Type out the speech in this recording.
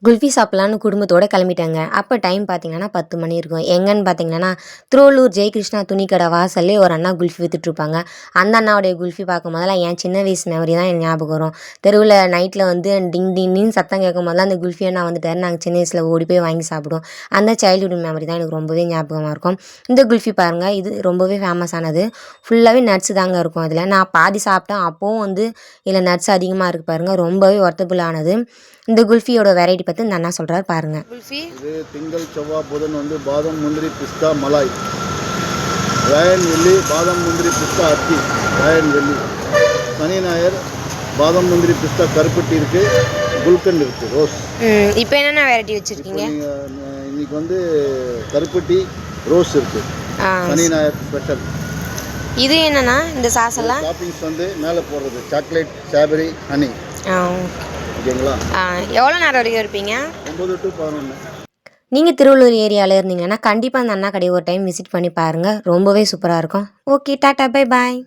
குல்ஃபி சாப்பிட்லான்னு குடும்பத்தோட கிளம்பிட்டாங்க. அப்போ டைம் பார்த்தீங்கன்னா 10 மணி இருக்கும். எங்கன்னு பார்த்தீங்கன்னா, திருவள்ளூர் ஜெயகிருஷ்ணா துணிக்கடை வாசல்லே ஒரு அண்ணா குல்ஃபி வித்துட்ருப்பாங்க. அந்த அண்ணாவுடைய குல்ஃபி பார்க்கும்போதெல்லாம் என் சின்ன வயசு மெமரி தான் எனக்கு ஞாபகம் வரும். தெருவில் நைட்டில் வந்து டிங் டிங்ன்னு சத்தம் கேட்கும்போதெல்லாம் அந்த குல்ஃபி அண்ணா வந்துட்டாரு. நாங்கள் சின்ன வயசில் ஓடி போய் வாங்கி சாப்பிடுவோம். அந்த சைல்டுஹுட் மெமரி தான் எனக்கு ரொம்பவே ஞாபகமாக இருக்கும். இந்த குல்ஃபி பாருங்கள், இது ரொம்பவே ஃபேமஸானது. ஃபுல்லாகவே நட்ஸ் தாங்க இருக்கும் அதில். நான் பாதி சாப்பிட்டேன். அப்போவும் வந்து இதில் நட்ஸ் அதிகமாக இருக்குது பாருங்கள். ரொம்பவே ஒர்த்தபுளானது. இந்த குல்ஃபியோட வெரைட்டி பற்றி இந்த அண்ணா சொல்கிறார் பாருங்கள். குல்ஃபி இது திங்கள் செவ்வாய் புதன் வந்து பாதம் முந்திரி பிஸ்தா மலாய், ராயன் வெள்ளி பாதம் முந்திரி பிஸ்தா அத்தி, ராயன் வெள்ளி, சனி ஞாயிறு பாதம் முந்திரி பிஸ்தா கருப்பட்டி இருக்குது, குல்கண்ட் இருக்குது, ரோஸ். இப்போ என்னென்ன வெரைட்டி வச்சுருக்கீங்க? இன்னைக்கு வந்து கருப்பட்டி ரோஸ் இருக்குது, சனி ஞாயிறு ஸ்பெஷல். இது என்னன்னா இந்த சாஸ் எல்லாம் டாப்பிங்ஸ் வந்து மேலே போடுறது சாக்லேட், ஸ்ட்ராபெரி, ஹனி. ஓகேங்களா? எவ்வளோ நேரம் வரைக்கும் இருப்பீங்க? 9 to 11. நீங்கள் திருவள்ளூர் ஏரியாவில் இருந்தீங்கன்னா கண்டிப்பாக அந்த அண்ணா கடையை ஒரு டைம் விசிட் பண்ணி பாருங்கள். ரொம்பவே சூப்பராக இருக்கும். Okay, tata, bye bye.